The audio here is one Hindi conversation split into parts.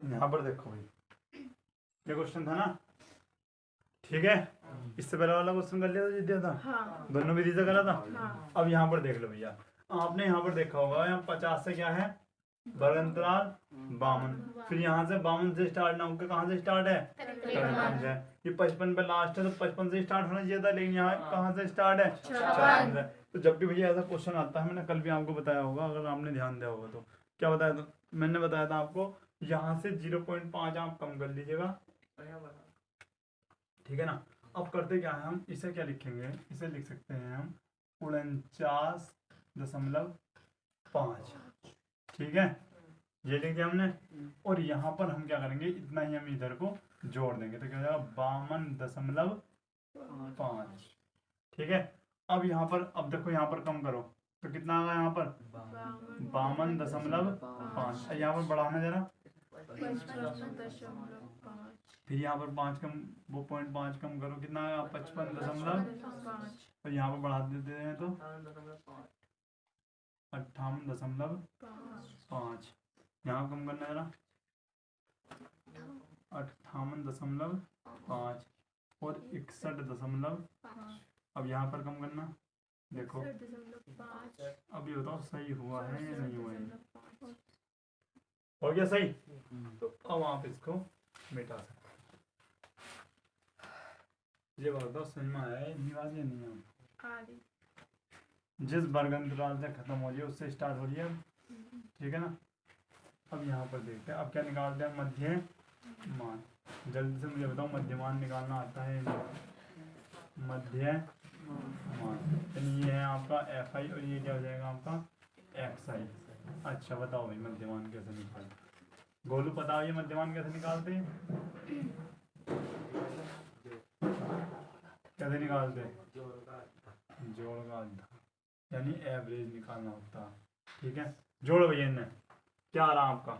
यहाँ पर देखो भाई, ये क्वेश्चन था ना, ठीक है। इससे पहले वाला क्वेश्चन कर लिया था, जीत दिया था। हाँ। दोनों विधि से करा था। हाँ। अब यहाँ पर देख लो भैया, आपने यहाँ पर देखा होगा, यहाँ 50 से क्या है, वर्ग अंतराल 52, फिर यहाँ से 52 से स्टार्ट ना होकर कहाँ से स्टार्ट है, 53 है। ये 55 पे लास्ट है, तो 55 से स्टार्ट होना चाहिए था, लेकिन यहाँ कहाँ से स्टार्ट है, 54 है। तो जब भी भैया ऐसा क्वेश्चन आता है, मैंने कल भी आपको बताया होगा, अगर आपने ध्यान दिया होगा तो, क्या बताया था मैंने, बताया था आपको, यहाँ से 0.5 आप कम कर लीजिएगा, ठीक है ना। अब करते क्या है, हम इसे क्या लिखेंगे, इसे लिख सकते हैं हम 49.5, ठीक है, ये लिख दिया हमने। और यहाँ पर हम क्या करेंगे, इतना ही हम इधर को जोड़ देंगे, तो क्या हो जाएगा 52.5, ठीक है। अब यहाँ पर, अब देखो यहाँ पर कम करो तो कितना आएगा, यहाँ पर 52.5, यहाँ पर बढ़ाना जरा, फिर यहाँ पर 5 कम, वो 0.5 कम करो, कितना आएगा 55.5, और यहाँ पर बढ़ा देते हैं तो 58.5, यहाँ कम करना जरा 58.5 और 61.5, अब यहाँ पर कम करना, देखो अब ये बताओ सही हुआ है या नहीं हुआ है, हो गया सही। तो अब आप इसको मिटा सकते, ये बताओ समझ में आया है इतनी बात या नहीं है। जिस वर्ग अंतराल से खत्म हो रही है उससे स्टार्ट हो रही है, ठीक है ना। अब यहाँ पर देखते हैं, अब क्या निकालते हैं, मध्यमान। जल्दी से मुझे बताओ मध्यमान निकालना आता है, मध्यमान, यानी ये है आपका FI और ये क्या हो जाएगा आपका XI। अच्छा बताओ भाई मध्यमान कैसे निकालते, गोलू पता है ये मध्यमान कैसे निकालते हैं, कैसे निकालते हैं, जोड़ का आधा, यानी एवरेज निकालना होता है, ठीक है। जोड़ो भैया इन्हें, क्या आ रहा आपका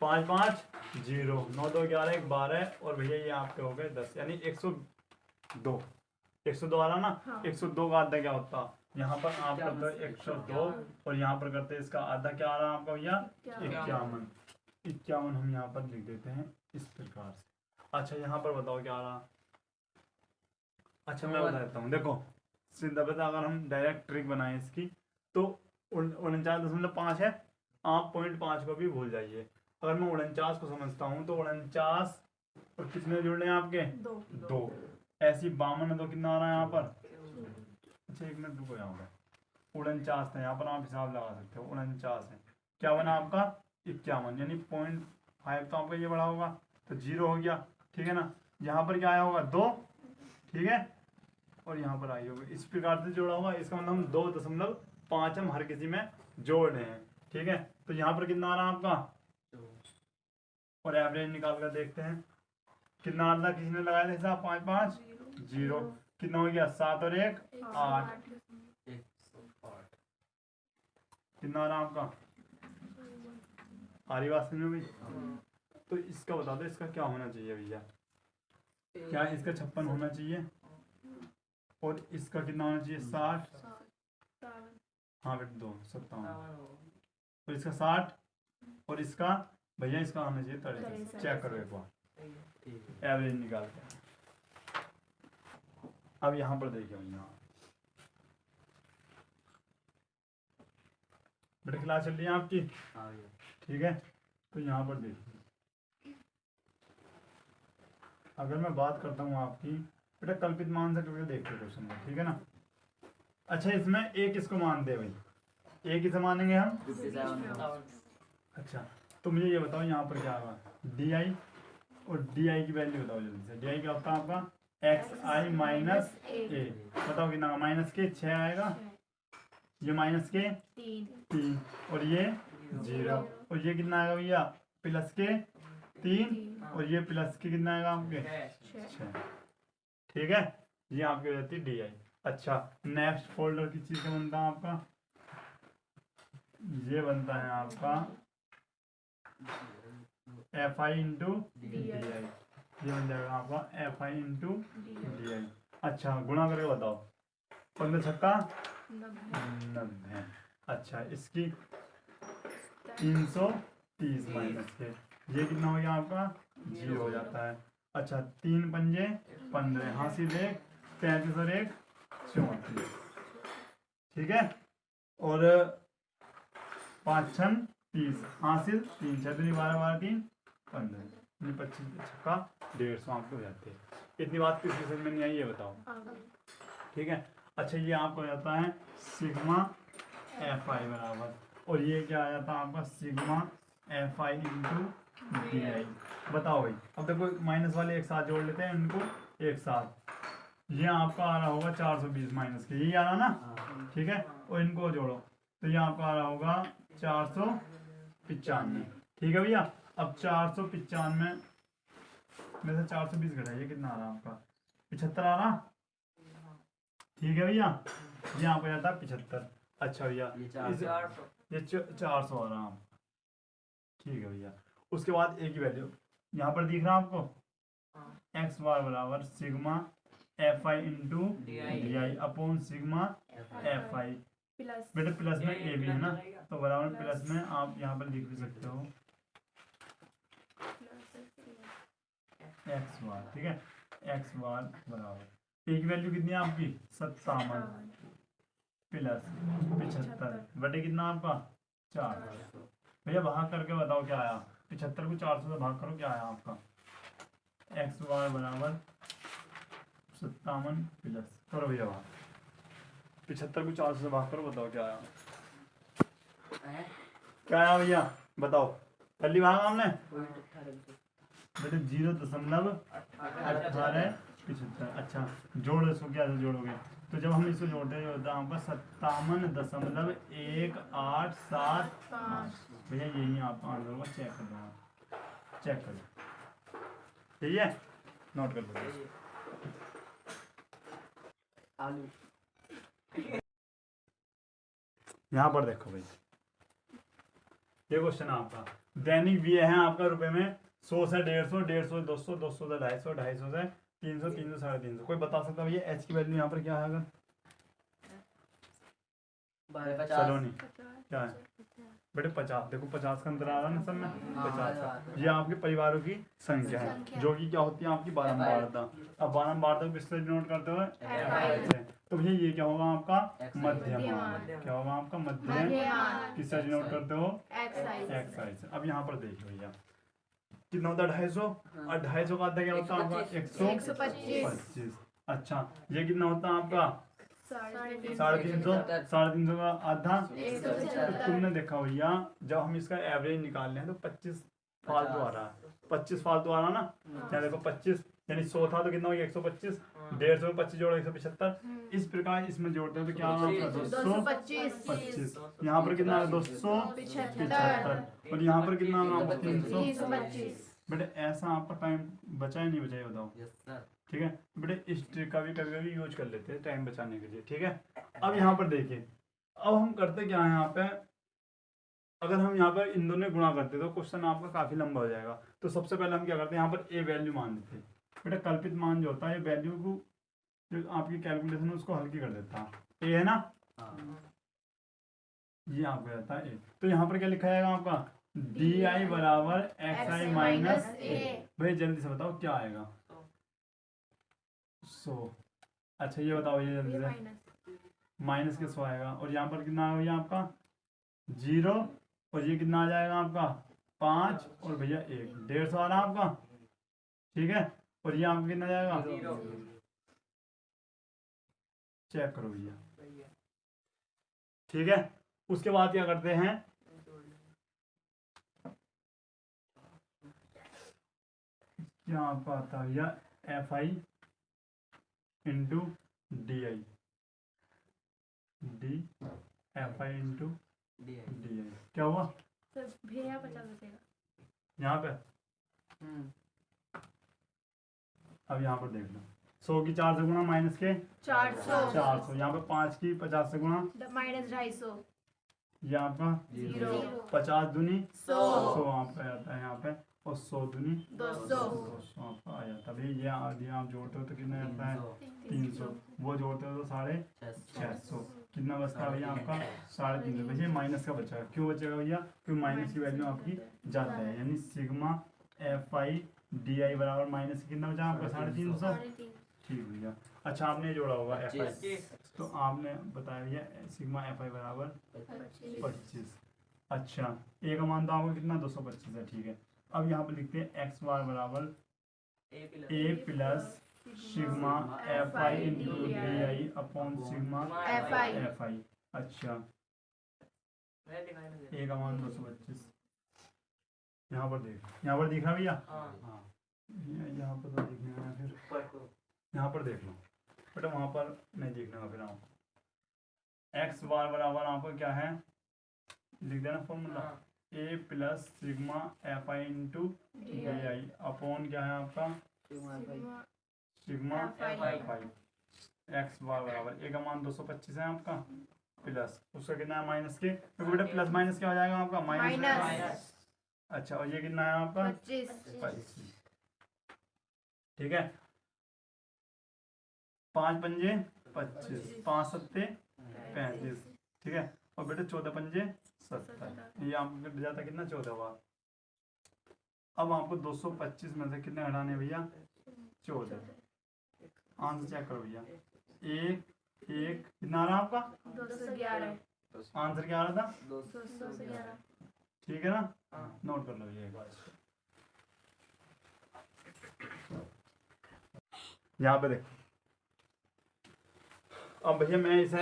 5 5 0 9 2 11 1 12, और भैया ये आपके हो गए 10, यानी 102 आ रहा ना। हाँ। 102 का आधा क्या होता, यहाँ पर आप करते हो 102 और यहाँ पर करते हैं इसका आधा, क्या आ रहा है आपका भैया 51 हम यहाँ पर लिख देते हैं इस प्रकार से। अच्छा यहाँ पर बताओ क्या आ रहा, अच्छा मैं बता देता हूँ, देखो सीधा बता, अगर हम डायरेक्ट ट्रिक बनाएं इसकी तो 49.5 है, आप 0.5 को भी भूल जाइए। अगर मैं 49 को समझता हूँ तो 49 और कितने जुड़ने हैं आपके, 2, ऐसी 52 है तो कितना आ रहा है यहाँ पर, अच्छा 1 मिनट रुको, यहाँ पर 49 था, यहाँ पर आप हिसाब लगा सकते हो, 49 है, क्या बना आपका 51, यानी 0.5 तो आपका ये बड़ा होगा, तो 0 हो गया, ठीक है ना। यहाँ पर क्या आया होगा 2, ठीक है, और यहाँ पर आई होगी, इस प्रकार से जोड़ा होगा, इसका मतलब हम 2.5 हम हर किसी में जोड़ रहे हैं, ठीक है। तो यहाँ पर कितना आ रहा है आपका, और एवरेज निकाल कर देखते हैं कितना आ रहा, किसी ने लगाया था हिसाब 5 5 0, कितना हो गया 7 और 1 8, कितना आ रहा आपका, आ रही बात समझ में। तो इसका बता दो इसका क्या होना चाहिए भैया, क्या इसका 56 होना चाहिए, और इसका कितना होना चाहिए 60, हाँ बेटा 2 57, तो इसका 60 और इसका भैया इसका होना चाहिए 63, चेक करो एक बार एवरेज निकाल के। अब यहाँ पर देखिए भैया, बेटा क्लास चल रही है आपकी, ठीक है। तो यहाँ पर देखिए, अगर मैं बात करता हूँ आपकी, बेटा कल्पित मान से करके देखते क्वेश्चन को, ठीक है ना। अच्छा इसमें एक इसको मान दे भाई, एक ही से मानेंगे हम, अच्छा तो मुझे ये बताओ यहाँ पर क्या होगा, DI और DI की वैल्यू बताओ जल्दी से। DI क्या होता है आपका XI माइनस A, बताओ कितना का, माइनस के 6 आएगा, ये माइनस के 3 और ये 0, और ये कितना आएगा भैया प्लस के 3 और ये प्लस के कितना आएगा आपके 6, ठीक है। ये आपकी हो जाती है DI। अच्छा नेक्स्ट फोल्डर किस चीज़ का बनता है आपका, ये बनता है आपका FI इंटू DI, ये बन जाएगा आपका FI इंटू DI। अच्छा गुणा करके बताओ, 15 छक्का 90, अच्छा इसकी 300 30 माइनस के, ये कितना हो गया आपका 0 हो जाता है। अच्छा 3 पंजे 15, हासिल 1, 33 और 1 34, ठीक है। और 5 छन 30, हासिल 3 6 12 12 3 15, 25 छक्का 150 आपको हो जाते हैं। इतनी बात किस समझ में नहीं आई ये बताओ, ठीक है। अच्छा ये आपको हो जाता है सिग्मा एफ आई बराबर, और ये क्या आ जाता है आपका sigma F I into D I. बताओ भाई, अब देखो माइनस वाले एक साथ जोड़ लेते हैं इनको एक साथ। ये आपका आ रहा होगा 420 माइनस के, यही आ रहा ना, ठीक है। और इनको जोड़ो तो ये आपका आ रहा होगा 495, ठीक है भैया। अब 495 में से 420 घटाइए, कितना आ रहा आपका 75 आ रहा, ठीक है भैया। ये यहाँ पे जाता है 75। अच्छा भैया ये 400 आ रहा है, ठीक है भैया। उसके बाद एक ही वैल्यू यहाँ पर दिख रहा है आपको, एक्स बार बराबर sigma F I into D I upon sigma F I, बेटे प्लस में ए भी है ना, तो बराबर प्लस में आप यहाँ पर लिख भी सकते हो एक्स बार, ठीक है। एक्स बार बराबर एक वैल्यू कितनी है आपकी 57 प्लस 75 बटे कितना आपका 400। भैया भाग करके बताओ क्या आया, 75 को 400 से भाग करो क्या आया आपका, एक्स बार बराबर 57 प्लस करो भैया भाग, 75 को 400 से भाग करो, बताओ क्या आया, क्या आया भैया बताओ। पहली भाग हमने बेटे 0.1875। अच्छा जोड़ इसको, क्या जोड़ोगे तो जब हम इसको जोड़ते हैं होता है यहाँ पर 57.187। भैया यही आपका आंसर होगा, चेक कर लो, चेक कर लो, ठीक है, नोट कर लो। यहाँ पर देखो भाई, ये क्वेश्चन आपका दैनिक व्यय है आपका रुपए में 100 से 150, 150 से 200, 200 से 250, 250 से 300, 300 से 350। कोई बता सकता है भैया एच की वैल्यू यहाँ पर क्या है, अगर चलो नहीं क्या है बेटे 50, देखो 50 का अंतर आ रहा है ना सब में, 50 का। ये आपके परिवारों की संख्या है जो कि क्या होती है आपकी बारंबारता। अब बारंबारता को किससे डिनोट करते हुए से, तो भैया ये क्या होगा आपका मध्यमान, क्या होगा आपका मध्यमान, किससे डिनोट करते हो एक्स आई से। अब यहाँ पर देखिए भैया कितना होता है 250, और 250 का आधा क्या होता है आपका 125। अच्छा ये कितना होता है आपका 350, 350 का आधा। तो तुमने देखा भैया जब हम इसका एवरेज निकाल रहे हैं तो 25 फालतू आ रहा है, 25 फालतू आ रहा ना, क्या देखो 25 यानी 100 था तो कितना हो गया 125, 150 में 25 जोड़ो 175। इस प्रकार इसमें जोड़ते हैं तो क्या होगा 225। यहाँ पर कितना है 275, और यहाँ पर कितना होगा 325। बेटे ऐसा आपका टाइम बचा है नहीं बचा है बताओ, ठीक है। बेटे इस ट्रिक का भी कभी यूज कर लेते हैं टाइम बचाने के लिए, ठीक है। अब यहाँ पर देखिए, अब हम करते क्या है यहाँ पे, अगर हम यहाँ पर इन दोनों गुणा करते तो क्वेश्चन आपका काफी लंबा हो जाएगा। तो सबसे पहले हम क्या करते हैं, यहाँ पर ए वैल्यू मान देते हैं। बेटा कल्पित मान जो होता है वैल्यू को जो आपकी कैलकुलेशन है उसको हल्की कर देता है, ए है ना, ये आपको जाता है ए। तो यहाँ पर क्या लिखा जाएगा आपका डी आई बराबर एक्स आई माइनस ए। भाई जल्दी से बताओ क्या आएगा 100। अच्छा ये बताओ ये जल्दी से माइनस के 100 आएगा, और यहाँ पर कितना आएगा भैया आपका 0, और ये कितना आ जाएगा आपका 5, और भैया 1, 150 आ रहा आपका, ठीक है। और ये आपका कितना जाएगा चेक करो भैया, ठीक है। उसके बाद क्या करते हैं, क्या आपका आता है भैया F I into D I, D F I into D I क्या हुआ भैया 50 बचेगा यहाँ पे। अब यहाँ पर देख लो 100 की 4 से गुणा माइनस के 400, यहाँ पे 5 की 50 से गुणा माइनस 250, ये आपका 50 दूनी 100 आपका आता है यहाँ पे, और 100 100 दूनी 200 200 आपका आ जाता है। ये आप जोड़ते हो तो कितना आता है 300, वो जोड़ते हो तो 650, कितना बचता है भैया आपका 350। भैया माइनस का बचेगा, क्यों बचेगा भैया, क्योंकि माइनस की वैल्यू आपकी ज़्यादा है, यानी सिग्मा FI DI बराबर माइनस कितना बचा आपका 350। ठीक भैया। अच्छा आपने जोड़ा होगा FI, तो आपने बताया भैया सिग्मा FI बराबर 25। अच्छा ए का मान तो आपको कितना 225 है, ठीक है। अब यहाँ पर लिखते हैं x बार बराबर a plus sigma FI into DI upon sigma FI। अच्छा ए का मान 225, यहाँ पर दिख रहा भैया, हाँ यहाँ पर तो दिखने वाला, फिर यहाँ पर देख लो बेटा, वहाँ पर नहीं देखने का। फिर आप एक्स बार बराबर आपको क्या है लिख देना formula, A plus sigma FI into DI upon क्या है आपका सिग्मा FI। एक्स बार बराबर ए का मान 225 है आपका, प्लस उसका कितना है माइनस के, तो बेटा प्लस माइनस क्या हो जाएगा आपका माइनस। अच्छा और ये कितना है आपका 25, ठीक है। 5 पंजे 25, 5 सत्ते 35, ठीक है। और बेटे 14 पंजे 70, ये आपको कट जाता कितना 14 बार। अब आपको 225 में से कितने हटाने भैया 14, आंसर चेक करो भैया, एक एक कितना आ रहा आपका 211 आंसर क्या आ रहा था 211। ठीक है ना, नोट कर लो ये एक बार। यहाँ पे देखो, अब भैया मैं इसे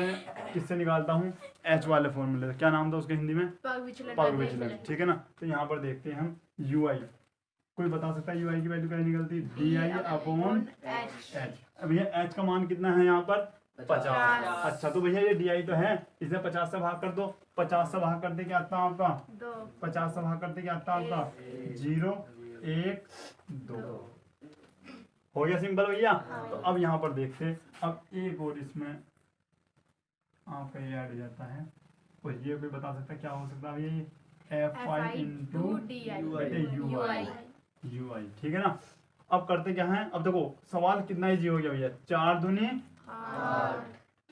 किससे निकालता हूँ एच वाले फॉर्मूले से, क्या नाम था उसके हिंदी में पग विचलन, ठीक है ना। तो यहाँ पर देखते हैं हम UI, कोई बता सकता है UI की वैल्यू क्या निकलती है DI अपॉन H। अब भैया H का मान कितना है यहाँ पर 50। अच्छा तो भैया ये DI तो है, इसे 50 से भाग कर दो, 50 से भाग करते क्या आता है आपका 50 से भाग करते क्या आता है आपका 0 1 2, हो गया सिंपल भैया। तो अब यहाँ पर देखते हैं, अब एक और इसमें आपका ये ऐड हो जाता है, तो ये कोई बता सकता है क्या हो सकता है भैया, FI इंटू UI, ठीक है ना। अब करते क्या है, अब देखो सवाल कितना इजी हो गया भैया, 4 दूनी 8,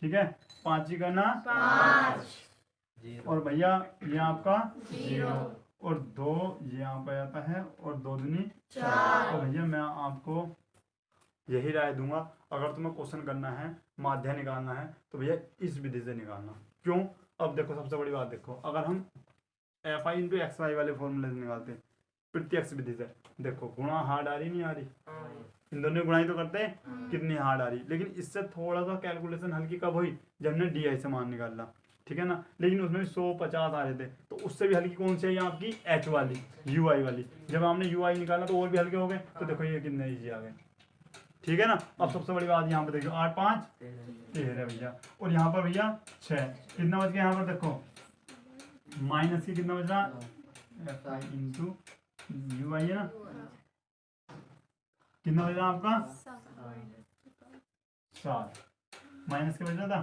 ठीक है, 5 करना 5, और भैया ये आपका 0 और 2 ये यहाँ पे आता है, और 2 दूनी 4। तो भैया मैं आपको यही राय दूंगा, अगर तुम्हें क्वेश्चन करना है माध्य निकालना है तो भैया इस विधि से निकालना। क्यों, अब देखो सबसे बड़ी बात देखो, अगर हम FI इंटू XY वाले फॉर्मूले से निकालते हैं प्रत्यक्ष विधि से, देखो गुणा हार्ड आ रही नहीं आ रही, इन दोनों गुणाई तो करते हैं कितनी हार्ड आ रही, लेकिन इससे थोड़ा सा कैलकुलेशन हल्की कब हुई जब हमने DI से मान निकाला, ठीक है ना। लेकिन उसमें 150 आ रहे थे, तो उससे भी हल्की कौन सी है आपकी H वाली UI वाली, जब हमने UI निकाला तो और भी हल्के हो गए। तो देखो ये कितने ईजी आ गए, ठीक है ना। अब सबसे बड़ी बात यहाँ पे देखो 8 5 13 भैया, और यहाँ पर भैया 6, कितना बच गया यहाँ पर देखो माइनस की कितना बच रहा FI इंटू UI है ना, कितना बच रहा आपका 7, माइनस के बच रहा था,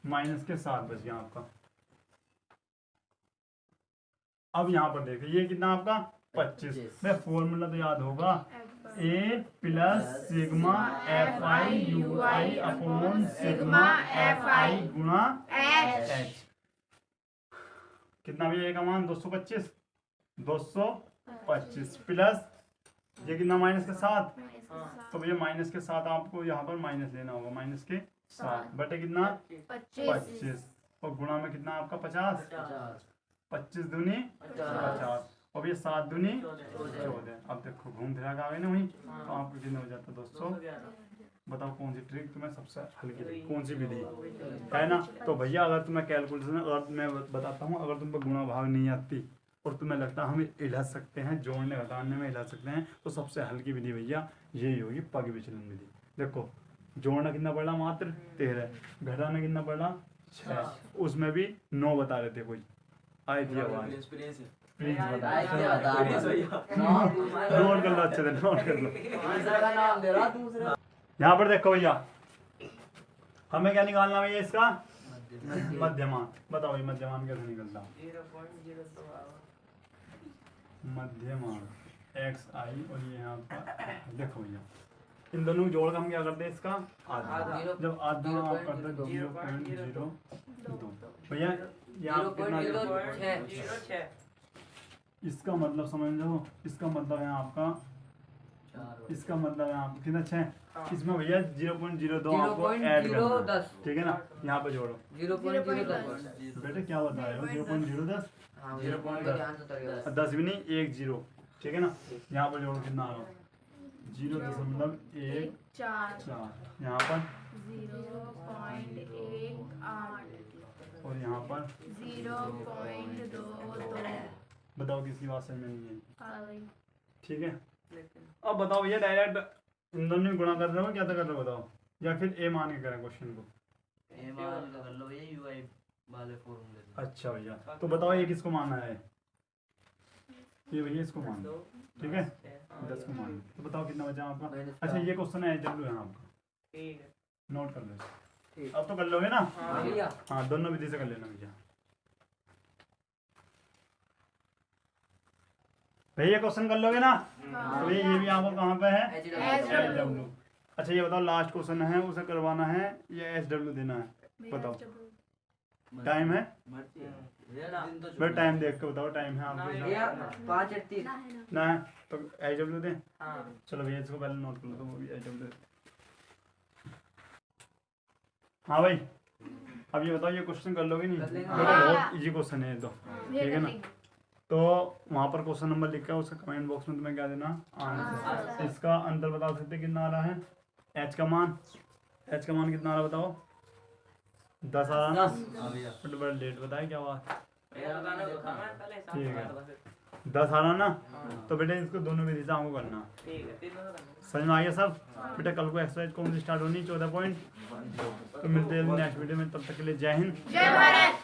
माइनस के 7 बच गया आपका। अब यहाँ पर देखिए ये कितना आपका 25, मैं फॉर्मूला तो याद होगा, A plus sigma FI UI upon sigma FI गुणा H, कितना भैया का मान 225 प्लस ये कितना माइनस के 7, तो भैया माइनस के 7 आपको यहाँ पर माइनस लेना होगा, माइनस के 7 बटे कितना 25, और गुणा में कितना आपका 50, 25 दूनी 50, और ये 7 दूनी 14। अब देखो घूम फिरा के आ गए ना वहीं, तो आपको कितना हो जाता है 200। बताओ कौन सी ट्रिक तुम्हें सबसे हल्की लगी, कौन सी विधि है ना। तो भैया अगर तुम्हें कैलकुलेशन, अगर मैं बताता हूँ, अगर तुमको गुणा भाग नहीं आती और तुम्हें लगता है हम इलझ सकते हैं, जोड़ने घटाने में इलझ सकते हैं, तो सबसे हल्की विधि भैया यही होगी पग विचलन विधि। देखो जोड़ना कितना पड़ रहा मात्र 13, घटाना कितना पड़ रहा 6, उसमें भी 9 बता रहे थे कोई, आई थी आवाज प्लीज नोट कर लो अच्छे से, नोट कर लो। यहाँ पर देखो भैया हमें क्या निकालना भैया इसका मध्यमान, बताओ भाई मध्यमान कैसे निकलता, मध्यमान एक्स आई और ये यहाँ पर देखो भैया इन दोनों को जोड़ कर हम क्या करते हैं इसका आधा आधा। जब आधा आप करते हैं 0.02 भैया यहाँ कितना 0.06 इसका मतलब समझ लो इसका मतलब है आपका इसका मतलब है आपका कितना 6 इसमें भैया 0.02 आपको ऐड करना है। 0.010 ठीक है ना यहाँ पे जोड़ो 0.010 बेटे क्या बता रहे हो 0.010 हाँ 0.10 10 भी नहीं 1 0 ठीक है ना यहाँ पर जोड़ो कितना आ रहा 0.1 4 4 यहाँ पर 0.18 और यहाँ पर 0.22 बताओ किसकी बात समझ में नहीं है आ ठीक है अब बताओ भैया डायरेक्ट इन दोनों में गुणा कर रहे हो क्या कर रहे हो बताओ या फिर ए मान के करें क्वेश्चन को अच्छा भैया तो बताओ ये किसको मानना है ये भैया इसको मानना ठीक है 10 को मानना तो बताओ कितना बचा आपका अच्छा ये क्वेश्चन है डब्ल्यू है आपका नोट कर लो अब तो कर लोगे ना भैया हाँ दोनों विधि से कर लेना भैया भैया क्वेश्चन कर लोगे ना तो ये भी आपको कहाँ पे है SW अच्छा ये बताओ लास्ट क्वेश्चन है उसे करवाना है या SW देना है बताओ टाइम है बस टाइम देख के बताओ टाइम है आपके भैया 5:38 ना है तो SW दें चलो भैया इसको पहले नोट कर लो तो वो भी SW हाँ भाई अब ये बताओ ये क्वेश्चन कर लोगे नहीं कर लेंगे। बेटा बहुत इजी क्वेश्चन है ये तो ठीक है ना तो वहाँ पर क्वेश्चन नंबर लिखा है उसका कमेंट बॉक्स में तुम्हें क्या देना आंसर इसका अंतर बता सकते कितना आ रहा है h का मान कितना आ रहा है बताओ 10 आ रहा ना बट बड़ा लेट बताए क्या बात ठीक है 10 आ रहा ना तो बेटा इसको दोनों विधि से हमको करना समझ में आ गया सब बेटा कल को एक्सरसाइज कौन सी स्टार्ट होनी 14 पॉइंट तो मिलते हैं नेक्स्ट वीडियो में तब तक के लिए जय हिंद जय भारत।